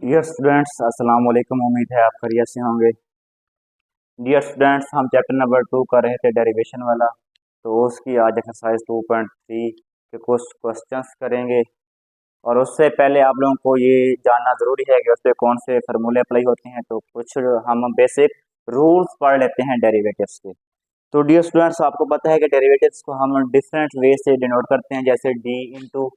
Dear students, अस्सलाम वालेकुम। उम्मीद है आप खैरियत से होंगे। डियर स्टूडेंट्स, हम चैप्टर नंबर 2 कर रहे थे डेरिवेशन वाला। तो उसकी आज एक्सरसाइज 2.3 के कुछ क्वेश्चंस करेंगे। और उससे पहले आप लोगों को ये जानना ज़रूरी है कि उससे कौन से फार्मूले अप्लाई होते हैं। तो कुछ हम बेसिक रूल्स पढ़ लेते हैं डेरिवेटिव्स के। तो डियर स्टूडेंट्स, आपको पता है कि डेरिवेटिव्स को हम डिफरेंट वे से डिनोट करते हैं, जैसे D into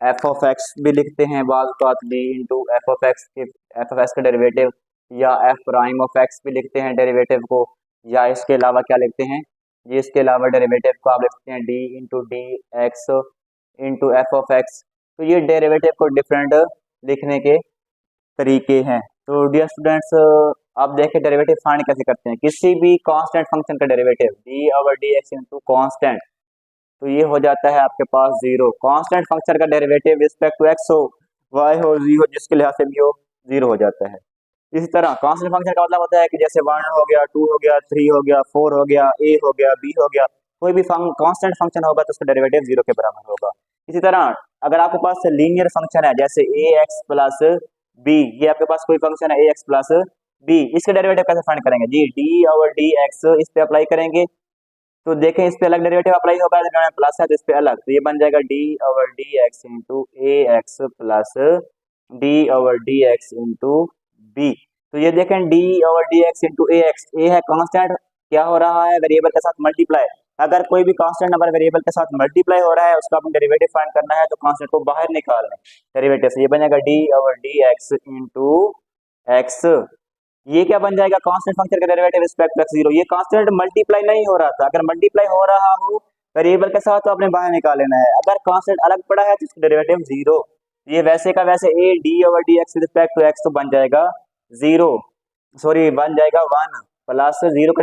F of x भी लिखते हैं, बाज़ बात D into F of x के एफ ऑफ एक्स का डेरिवेटिव, या एफ प्राइम ऑफ एक्स भी लिखते हैं डेरिवेटिव को। या इसके अलावा क्या लिखते हैं, ये इसके अलावा डेरिवेटिव को आप लिखते हैं D into D x into F of x. तो ये डेरिवेटिव को डिफरेंट लिखने के तरीके हैं। तो डियर स्टूडेंट्स, आप देखें डेरिवेटिव फाइंड कैसे करते हैं। किसी भी कांस्टेंट फंक्शन का derivative D over d x into constant, तो ये हो जाता है आपके पास जीरो। कांस्टेंट फंक्शन का डेरिवेटिव रिस्पेक्ट टू एक्स हो, वाई हो, जी हो, जिसके लिहाज से भी हो, जीरो हो जाता है। इसी तरह कांस्टेंट फंक्शन का मतलब होता है कि जैसे 1 हो गया, 2 हो गया, 3 हो गया, 4 हो गया, ए हो गया, बी हो गया, कोई भी कांस्टेंट फंक्शन होगा तो उसका डेरिवेटिव जीरो के बराबर होगा। इसी तरह अगर आपके पास लीनियर फंक्शन है, जैसे ए एक्स प्लस बी, ये आपके पास कोई फंक्शन है ए एक्स प्लस बी, इसके डेरिवेटिव कैसे फाइंड करेंगे जी, डी ओवर डी एक्स इस पे अप्लाई करेंगे। तो देखें इस पे अलग डेरिवेटिव अप्लाई होगा, अगर प्लस है तो इस पे अलग, तो ये बन जाएगा d over d x into a x plus d over d x into b. तो ये देखें d over d x into a x, a है कांस्टेंट, क्या हो रहा है वेरिएबल के साथ मल्टीप्लाई। अगर कोई भी कांस्टेंट नंबर वेरिएबल के साथ मल्टीप्लाई हो रहा है, उसका अपना डेरिवेटिव फाइंड करना है, तो कांस्टेंट को बाहर निकालना है डेरिवेटिव से। ये बन जाएगा d over d x into x. ये क्या बन जाएगा, कांस्टेंट फंक्शन का derivative respect to x zero. ये कांस्टेंट मल्टीप्लाई नहीं हो रहा था, अगर मल्टीप्लाई हो रहा हो वेरिएबल के साथ तो आपने बाहर निकाल लेना है। अगर कांस्टेंट अलग पड़ा है तो इसका डेरिवेटिव जीरो। ये वैसे का वैसे a d over d x respect to x तो बन जाएगा जीरो, सॉरी बन जाएगा 1 प्लस जीरो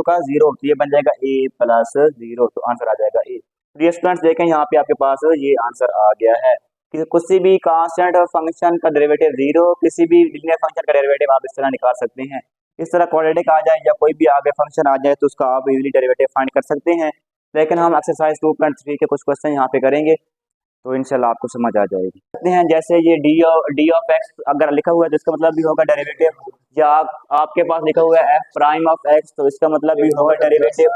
का जीरो, तो ये बन जाएगा ए प्लस जीरो, तो आंसर आ जाएगा ए। तो ये स्टूडेंट्स देखें यहाँ पे आपके पास ये आंसर आ गया है। किसी भी कांस्टेंट फंक्शन का डेरिवेटिव जीरो, किसी भी लीनियर फंक्शन का डेरिवेटिव आप इस तरह निकाल सकते हैं। इस तरह क्वाड्रेटिक आ जाए या कोई भी आगे फंक्शन आ जाए तो उसका आप इजीली डेरिवेटिव फाइंड कर सकते हैं। लेकिन हम एक्सरसाइज 2.3 के कुछ क्वेश्चन यहाँ पे करेंगे, तो इंशाल्लाह आपको समझ आ जाएगी। कहते हैं जैसे ये डी ऑफ एक्स अगर लिखा हुआ है तो इसका मतलब भी होगा डेरिवेटिव, या आपके पास लिखा हुआ है एफ प्राइम ऑफ एक्स तो इसका मतलब भी होगा डेरिवेटिव,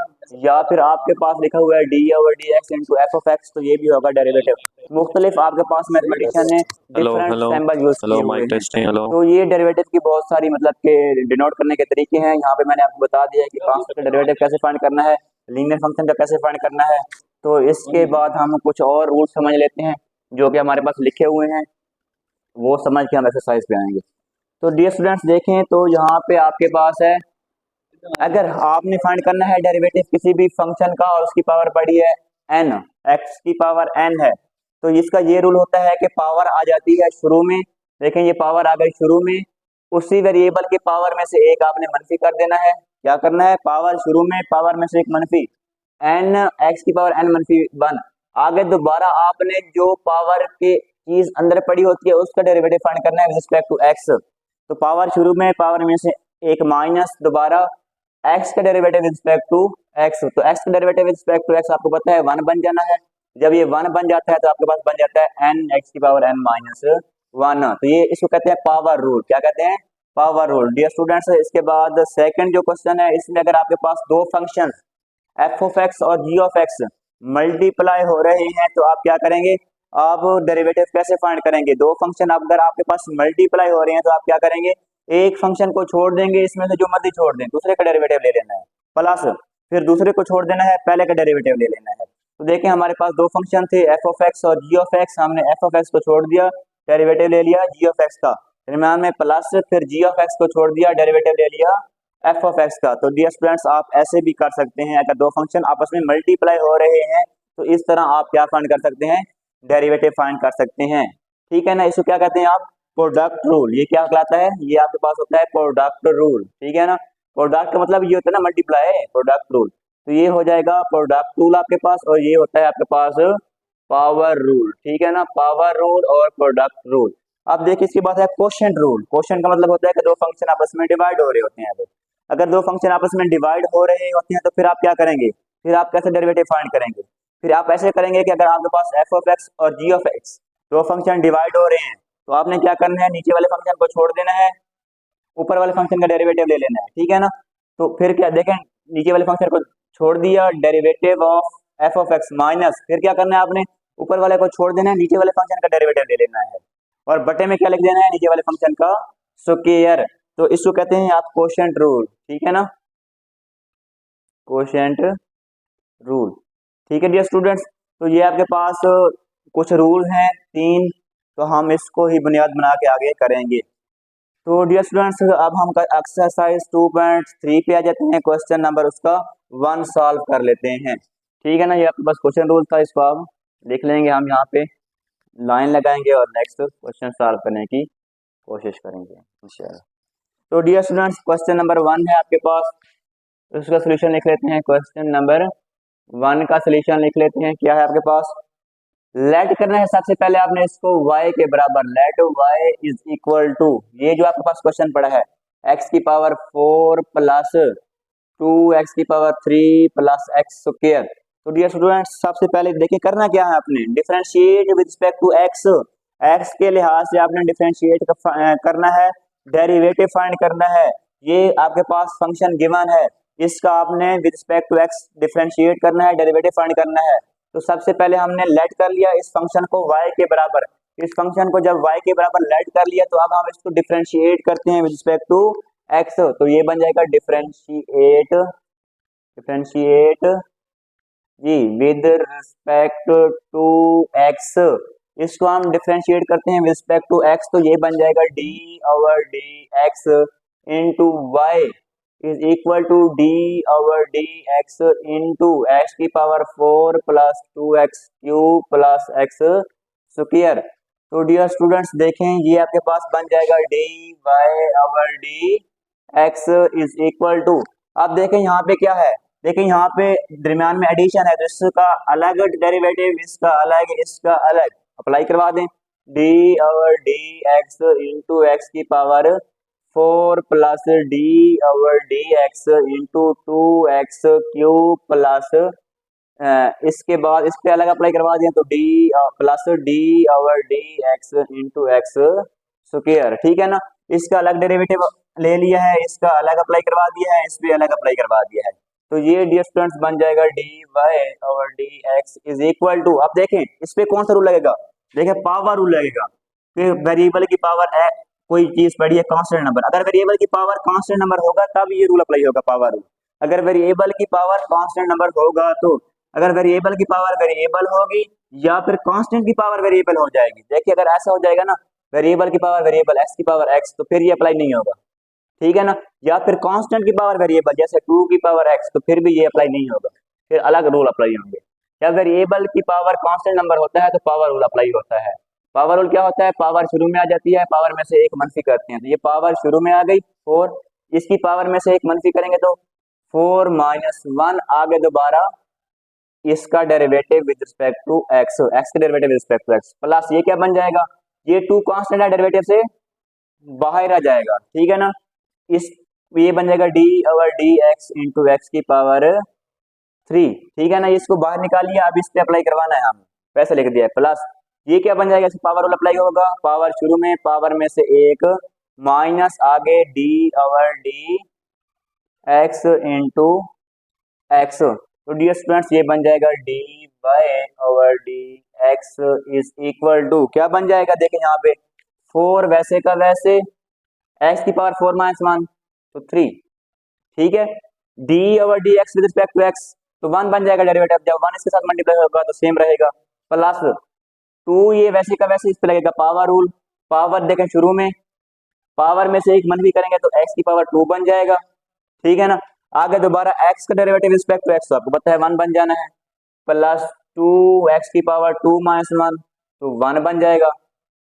या फिर आपके पास लिखा हुआ है d over d x into F of x तो ये भी होगा डेरिवेटिव। मुख्तलिफ आपके पास मैथमेटिशियन ने डिफरेंट सिंबल यूज किए हुए हैं। तो ये डेरिवेटिव की बहुत सारी मतलब के डिनोट करने के तरीके हैं। यहाँ पे मैंने आपको बता दिया है कि कांस्टेंट का डेरिवेटिव कैसे फाइंड करना है, लीनियर फंक्शन का कैसे फाइंड करना है। तो इसके बाद हम कुछ और रूल समझ लेते हैं जो कि हमारे पास लिखे हुए हैं, वो समझ के हम एक्सरसाइज पे आएंगे। तो डियर स्टूडेंट्स देखें, तो यहाँ पे आपके पास है, अगर आपने फाइंड करना है डेरिवेटिव किसी भी फंक्शन का और उसकी पावर पड़ी है n, x की पावर n है, तो इसका ये रूल होता है कि पावर आ जाती है शुरू में। देखें ये पावर आ गई शुरू में, उसी वेरिएबल की पावर में से एक आपने मनफी कर देना है। क्या करना है, पावर शुरू में पावर में से एक मनफी, n x की पावर n मनफी 1। आगे दोबारा आपने जो पावर के चीज अंदर पड़ी होती है उसका डेरिवेटिव फाइंड करना है विद रिस्पेक्ट टू x। तो पावर शुरू में पावर में से एक माइनस दोबारा x का derivative with respect to x, तो x का derivative with respect to x आपको पता है 1 बन जाना है। जब ये 1 बन जाता है तो आपके पास बन जाता है n x की पावर n माइनस 1। तो ये इसको कहते हैं पावर रूल। क्या कहते हैं, पावर रूल। डियर स्टूडेंट्स, इसके बाद सेकंड जो क्वेश्चन है, इसमें अगर आपके पास दो फंक्शन f ऑफ x और g ऑफ x मल्टीप्लाई हो रहे हैं तो आप क्या करेंगे, आप डेरिवेटिव कैसे फाइंड करेंगे। दो फंक्शन अगर आपके पास मल्टीप्लाई हो रहे हैं तो आप क्या करेंगे, एक फंक्शन को छोड़ देंगे, इसमें से जो मर्जी छोड़ दें, दूसरे का डेरिवेटिव ले लेना है, प्लस फिर दूसरे को छोड़ देना है, पहले का डेरिवेटिव ले लेना है। तो देखें हमारे पास दो फंक्शन थे एफ ऑफ एक्स और जी ऑफ एक्स, हमने एफ ऑफ एक्स को छोड़ दिया, डेरिवेटिव ले लिया जी ऑफ एक्स का, दरम्यान में प्लस, फिर जी ऑफ एक्स को छोड़ दिया, डेरिवेटिव ले लिया एफ ऑफ एक्स का। तो डियर स्टूडेंट्स आप ऐसे भी कर सकते हैं, अगर दो फंक्शन आपस में मल्टीप्लाई हो रहे हैं तो इस तरह आप क्या फाइंड कर सकते हैं, डेरिवेटिव फाइंड कर सकते हैं। ठीक है ना, इसको क्या कहते हैं आप, प्रोडक्ट रूल। ये क्या कहलाता है, ये आपके पास होता है प्रोडक्ट रूल। ठीक है ना, प्रोडक्ट का मतलब ये होता है ना मल्टीप्लाई, प्रोडक्ट रूल। तो ये हो जाएगा प्रोडक्ट रूल आपके पास, और ये होता है आपके पास पावर रूल। ठीक है ना, पावर रूल और प्रोडक्ट रूल। अब देखिए इसके बाद है क्वोशंट रूल। क्वोशंट का मतलब होता है कि दो फंक्शन आपस में डिवाइड हो रहे होते हैं। अगर दो फंक्शन आपस में डिवाइड हो रहे होते हैं तो फिर आप क्या करेंगे, फिर आप कैसे डेरिवेटिव फाइंड करेंगे, फिर आप ऐसे करेंगे कि अगर आपके पास एफ ऑफ एक्स और जी ऑफ एक्स दो फंक्शन डिवाइड हो रहे हैं तो आपने क्या करना है, नीचे वाले फंक्शन को छोड़ देना है, ऊपर वाले फंक्शन का डेरिवेटिव ले लेना है, ठीक है ना। तो फिर क्या देखें, नीचे वाले फंक्शन को छोड़ दिया, derivative of F of x minus, फिर क्या करना है आपने, ऊपर वाले को छोड़ देना है, नीचे वाले फंक्शन का डेरिवेटिव ले लेना है, और बटे में क्या लिख देना है, नीचे वाले फंक्शन का स्क्वायर। तो इसको कहते हैं आप कोशेंट रूल, ठीक है ना, कोशेंट रूल। ठीक है डियर स्टूडेंट्स, तो ये आपके पास कुछ रूल हैं 3, तो हम इसको ही बुनियाद बना के आगे करेंगे। तो डियर स्टूडेंट्स अब हम एक्सरसाइज 2.3 पे आ जाते हैं, क्वेश्चन नंबर उसका 1 सॉल्व कर लेते हैं, ठीक है ना। ये आपके पास क्वेश्चन रूल था, इसको आप लिख लेंगे, हम यहाँ पे लाइन लगाएंगे और नेक्स्ट क्वेश्चन सॉल्व करने की कोशिश करेंगे इंशाल्लाह। तो डियर स्टूडेंट्स क्वेश्चन नंबर 1 है आपके पास, उसका सोल्यूशन लिख लेते हैं। क्वेश्चन नंबर 1 का सोल्यूशन लिख लेते हैं, क्या है आपके पास, लेट करना है सबसे पहले आपने इसको y के बराबर, let y is equal to, ये जो आपके पास क्वेश्चन पड़ा है, x की पावर 4 प्लस 2x की पावर 3 प्लस x स्क्वायर। तो डियर स्टूडेंट्स सबसे पहले देखिए करना क्या है आपने, differentiate with respect to x के लिहाज से आपने डिफरेंशिएट करना है, डेरिवेटिव फाइंड करना है। ये आपके पास फंक्शन गिवन है, इसका आपने with respect to x differentiate करना है, डेरिवेटिव फाइंड करना है। तो सबसे पहले हमने लेट कर लिया इस फंक्शन को y के बराबर, इस फंक्शन को जब y के बराबर लेट कर लिया तो अब हम इसको डिफरेंशिएट करते हैं विद रिस्पेक्ट टू x, तो ये बन जाएगा differentiate, differentiate g with respect to x, इसको हम डिफरेंशिएट करते हैं विद रिस्पेक्ट टू x, तो ये बन जाएगा d over d x into y is equal to d over d x into x की power 4 plus 2x cube plus x square. तो डियर स्टूडेंट्स देखें ये आपके पास बन जाएगा d y over d x is equal to, अब देखें यहाँ पे क्या है, देखें यहाँ पे दरमियान में एडिशन है, तो इसका अलग डेरिवेटिव, इसका अलग, इसका अलग, अप्लाई करवा दें, d over d x into x की power 4 plus d over d x into 2x cube plus इसके बाद इस पे अलग अप्लाई करवा दिया, तो d plus d over d x into x square, ठीक है ना। इसका अलग डेरिवेटिव ले लिया है, इसका अलग अप्लाई करवा दिया है, इस पे अलग अप्लाई करवा दिया है, तो ये डियर स्टूडेंट्स बन जाएगा d y over d x is equal to, अब देखें इस पे कौन सा रूल लगेगा, देखें पावर रूल लगेगा, फिर वेरिएबल की पावर कोई चीज पड़ी है कांस्टेंट नंबर, अगर वेरिएबल की पावर कांस्टेंट नंबर होगा तब ये रूल अप्लाई होगा, पावर रूल। अगर वेरिएबल की पावर कांस्टेंट नंबर होगा तो, अगर वेरिएबल की पावर वेरिएबल होगी या फिर कांस्टेंट की पावर वेरिएबल हो जाएगी, देखिए अगर ऐसा हो जाएगा ना, वेरिएबल की पावर वेरिएबल एक्स की पावर एक्स, तो फिर ये अप्लाई नहीं होगा, ठीक है ना। या फिर कांस्टेंट की पावर वेरिएबल जैसे 2 की पावर एक्स, तो फिर भी ये अप्लाई नहीं होगा, फिर अलग रूल अप्लाई होंगे। या वेरिएबल की पावर कांस्टेंट नंबर होता है तो पावर रूल अप्लाई होता है। पावर रूल क्या होता है, पावर शुरू में आ जाती है, पावर में से एक मनफी करते हैं, तो ये पावर शुरू में आ गई 4, इसकी पावर में से एक मनफी करेंगे तो 4 माइनस 1, आगे दोबारा इसका derivative with respect to x, x का derivative with respect to x, plus ये क्या बन जाएगा, ये 2 कांस्टेंट है, डेरिवेटिव से बाहर आ जाएगा, ठीक है ना। इस ये बन जाएगा d over d x into x की पावर 3, ठीक है ना, इसको बाहर निकालिए, अब इस पे अप्लाई करवाना है, हम वैसे लिख दिया है, प्लस ये क्या बन जाएगा, इस पावर रूल अप्लाई होगा, पावर शुरू में पावर में से एक माइनस आगे d over d x into x, तो डियर स्टूडेंट्स ये बन जाएगा d y over d x is equal to, क्या बन जाएगा, देखें यहाँ पे 4 वैसे का वैसे, एक्स की पावर 4 माइनस 1 तो 3, ठीक है, d over d x with respect to x, तो 1 बन जाएगा डेरिवेटिव, जब 1 इसके साथ मल्टीप्लाई होगा तो सेम रहेगा, प्लस 2 ये वैसे का वैसे इस पे लगेगा पावर रूल, पावर देखें शुरू में पावर में से एक मनफी करेंगे तो x की पावर 2 बन जाएगा, ठीक है ना। आगे दोबारा x का डेरिवेटिव रिस्पेक्ट टू x, तो आपको पता है 1 बन जाना है, प्लस 2x की पावर 2 माइनस 1 तो 1 बन जाएगा,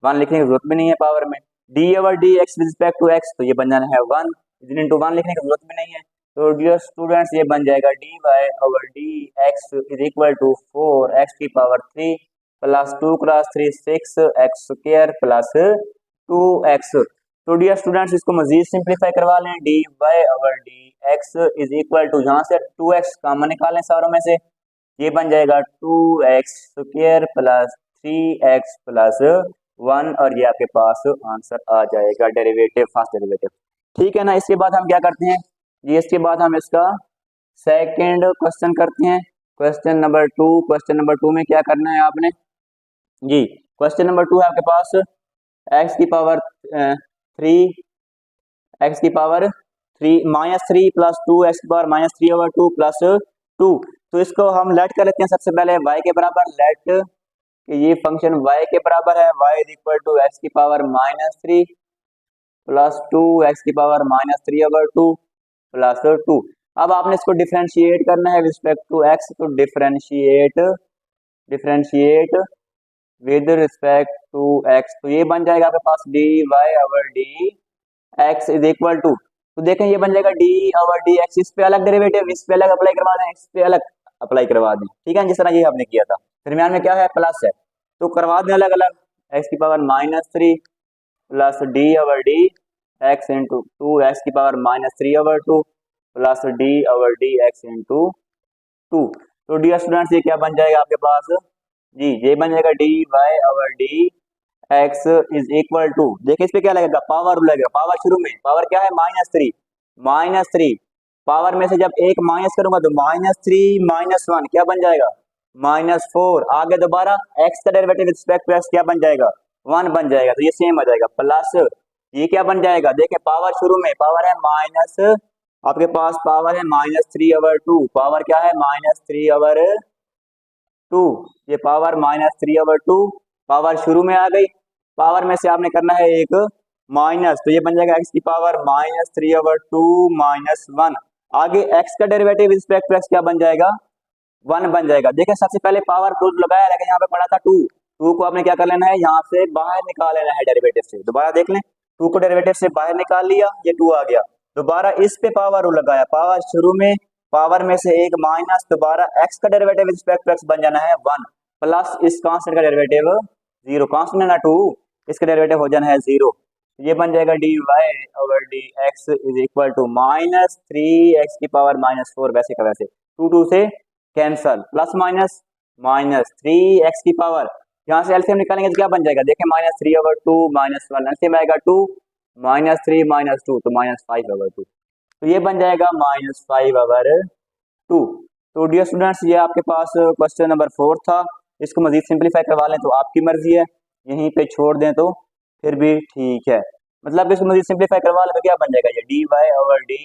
1 लिखने की जरूरत भी नहीं है पावर में, d over d x with respect to x, तो ये बन जाना है 1 इंटू 1 लिखने की जरूरत भी नहीं है, तो डियर स्टूडेंट्स ये बन जाएगा d y over d x is equal to 4x की power 3 plus 2 cross 3 6x square plus 2x। तो डियर स्टूडेंट्स इसको मजीद सिंप्लीफाई करवा लें, d y over d x is equal to, जहां से 2x कॉमन निकालें सारों में से, ये बन जाएगा 2x square plus 3x plus one, और ये आपके पास आंसर आ जाएगा डेरिवेटिव, फर्स्ट डेरिवेटिव। ठीक है ना। इसके बाद हम क्या करते हैं जी, इसके बाद हम इसका सेकंड क्वेश्चन करते हैं, question number two. Question number two में क्या करना है आपने जी, क्वेश्चन नंबर टू है आपके पास एक्स की पावर थ्री, एक्स की power three minus three plus two, x की power minus three over two plus two. तो इसको हम लेट कर लेते हैं सबसे पहले y के बराबर, लेट ये फंक्शन y के बराबर है, y is equal to x की power minus three plus two, x की power minus three over two plus two. अब आपने इसको डिफरेंशिएट करना है रिस्पेक्ट टू एक्स, तो differentiate with respect to x, तो ये बन जाएगा आपके पास d y over d x is equal to, तो देखें ये बन जाएगा डी ओवर डी एक्स, इस पे अलग डेरिवेटिव, इस पे अलग अप्लाई करवा दें, इस पे अलग अप्लाई करवा दें। ठीक है, जिस तरह ये हमने किया था। दरमियान में क्या है, प्लस है, तो करवा दें अलग अलग, एक्स की power minus three plus d over d x into two, x की power minus three over two plus d over d x into two. तो डियर स्टूडेंट्स ये क्या बन जाएगा आपके पास जी, ये बन जाएगा d y over d x is equal to, देखिए इस पे क्या लगेगा, पावर लगेगा, पावर शुरू में पावर क्या है माइनस थ्री, पावर में से जब एक माइनस करूंगा तो माइनस थ्री माइनस वन क्या बन जाएगा माइनस फोर, आगे दोबारा एक्स का डेरिवेटिव रिस्पेक्ट टू एक्स क्या बन जाएगा वन बन जाएगा, तो ये सेम आ जाएगा, प्लस ये क्या बन जाएगा, देखिए पावर शुरू में पावर है माइनस, आपके पास पावर है minus three over two, power क्या है माइनस थ्री ओवर टू, ये power minus three over two, power शुरू में आ गई, पावर में से आपने करना है एक माइनस, तो ये बन जाएगा एक्स की power minus three over two minus one, आगे एक्स का डेरिवेटिव रिस्पेक्ट टू एक्स क्या बन जाएगा वन बन जाएगा। देखिए सबसे पहले पावर रूल लगाया, लेकिन यहाँ पे पड़ा था टू, टू को आपने क्या कर लेना है यहाँ से बाहर निकाल लेना है डेरिवेटिव से, दोबारा देख लें, टू को डेरिवेटिव से बाहर निकाल लिया, ये टू आ गया, दोबारा इस पे पावर रूल लगाया, पावर शुरू में पावर में से एक माइनस, दोबारा एक्स का डेरिवेटिव रिस्पेक्ट टू एक्स बन जाना है वन, प्लस इस कांस्टेंट का डेरिवेटिव जीरो, कांस्टेंट है ना टू, इसका डेरिवेटिव हो जाना है जीरो, ये बन जाएगा d y over d x is equal to minus three x की पावर माइनस फोर, वैसे का वैसे टू टू से cancel, plus minus minus three x की पावर, यहाँ से एलसीएम निकालेंगे तो क्या बन जाएगा, देखें minus three over two minus one, LCM आएगा two, minus three minus two तो माइनस फाइव ओवर टू, तो ये बन जाएगा माइनस फाइव ओवर टू। तो डियर स्टूडेंट्स ये आपके पास क्वेश्चन नंबर फोर था, इसको मजीद सिंप्लीफाई करवा लें तो आपकी मर्जी है, यहीं पे छोड़ दें तो फिर भी ठीक है, मतलब इसको मजीद सिंप्लीफाई करवा लें तो क्या बन जाएगा, ये d y over d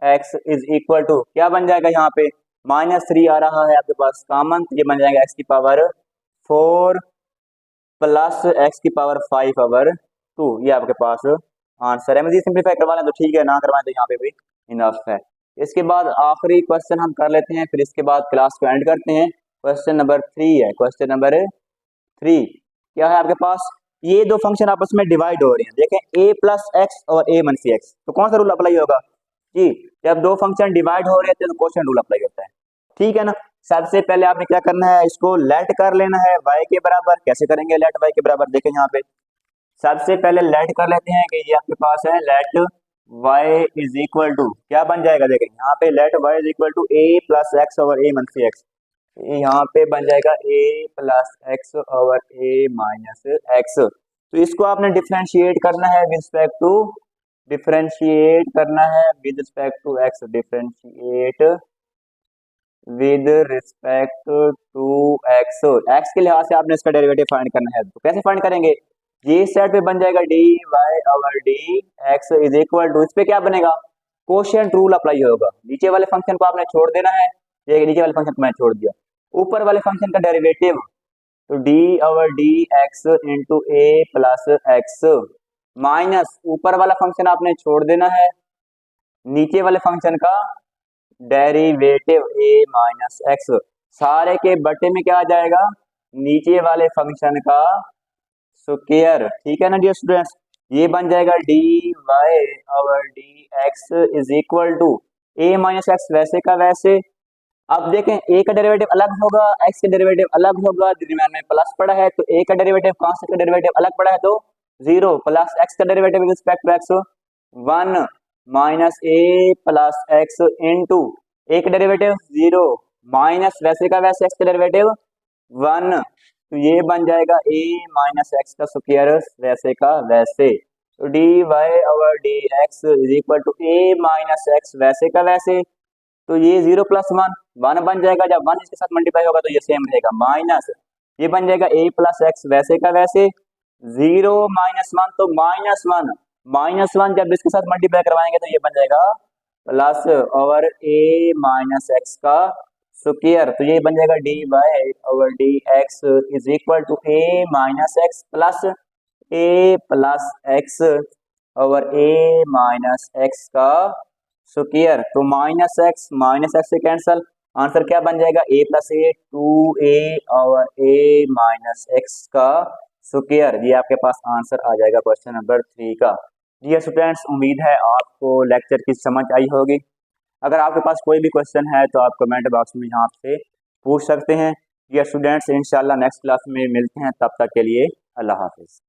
x is equal to क्या बन जाएगा, यहाँ पे माइनस थ्री आ रहा है आपके पास कॉमन, तो ये बन जाएगा एक्स की पावर फोर प्लस एक्स की पावर फाइव ओवर टू, ये आपके पास आंसर है। मजीद सिंप्लीफाई करवा लें तो ठीक है, ना करवाएं तो यहाँ पे भी इनफ है। इसके बाद आखिरी क्वेश्चन हम कर लेते हैं, फिर इसके बाद क्लास को एंड करते हैं। क्वेश्चन नंबर थ्री है, क्वेश्चन नंबर थ्री क्या है आपके पास, ये दो फंक्शन आपस में डिवाइड हो रहे हैं, देखें a प्लस एक्स और a माइनस एक्स, तो कौन सा रूल अप्लाई होगा जी, जब दो फंक्शन डिवाइड हो रहे हैं तो क्वोशिएंट रूल अप्लाई होता है। ठीक है ना, सबसे पहले आपने क्या करना है, इसको लेट कर लेना है y के बराबर, कैसे करेंगे लेट y के बराबर, देखें यहाँ पे सबसे पहले लेट कर लेते हैं कि ये आपके पास है let y is equal to क्या बन जाएगा, देखें यहाँ पे let y is equal to a plus x over a minus x, यहाँ पे बन जाएगा a plus x over a minus x, तो इसको आपने डिफरेंशिएट करना है विद रिस्पेक्ट टू, डिफरेंशिएट करना है with respect to x, differentiate with respect to x, x के लिहाज से आपने इसका डेरिवेटिव फाइंड करना है, तो कैसे फाइंड करेंगे, ये सेट पे बन जाएगा d y over d x is equal to, इस पे क्या बनेगा क्वोशिएंट रूल अप्लाई होगा, नीचे वाले फंक्शन को आपने छोड़ देना है, ये नीचे वाले फंक्शन को मैंने छोड़ दिया, ऊपर वाले फंक्शन का डेरिवेटिव तो d over d x into a plus x minus ऊपर वाला फंक्शन आपने छोड़ देना है, नीचे वाले फंक्शन का डेरिवेटिव a माइनस एक्स, सारे के बटे में क्या आ जाएगा नीचे वाले फंक्शन का स्क्वायर। ठीक है ना डियर स्टूडेंट्स, ये बन जाएगा d y over d x is equal to a minus x वैसे का वैसे, अब देखें a का डेरिवेटिव अलग होगा, x का डेरिवेटिव अलग होगा, दरमियान में प्लस पड़ा है तो a का डेरिवेटिव कांस्टेंट का डेरिवेटिव अलग पड़ा है तो जीरो, प्लस x का derivative with respect to x one minus a plus x into a का डेरिवेटिव जीरो माइनस वैसे का वैसे x का डेरिवेटिव वन तो ये बन जाएगा a माइनस एक्स का स्क्वायर वैसे का वैसे, तो dy over dx is equal to a minus x वैसे का वैसे, तो ये 0 प्लस वन बन जाएगा, जब 1 इसके साथ मल्टीप्लाई होगा तो ये सेम रहेगा, माइनस ये बन जाएगा a प्लस एक्स वैसे का वैसे, 0 माइनस वन तो माइनस वन जब इसके साथ मल्टीप्लाई करवाएंगे तो ये बन जाएगा plus over a minus x का स्क्वायर, तो ये बन जाएगा dy over dx is equal to a minus x plus over a minus x का स्क्वायर, तो माइनस एक्स से कैंसल, आंसर क्या बन जाएगा a plus a 2a over a minus x का स्क्वायर। ये आपके पास आंसर आ जाएगा क्वेश्चन नंबर 3 का। जी स्टूडेंट्स, उम्मीद है आपको लेक्चर की समझ आई होगी। अगर आपके पास कोई भी क्वेश्चन है तो आप कमेंट बॉक्स में यहाँ से पूछ सकते हैं। जी स्टूडेंट्स, इंशाल्लाह नेक्स्ट क्लास में मिलते हैं, तब तक के लिए अल्लाह हाफिज़।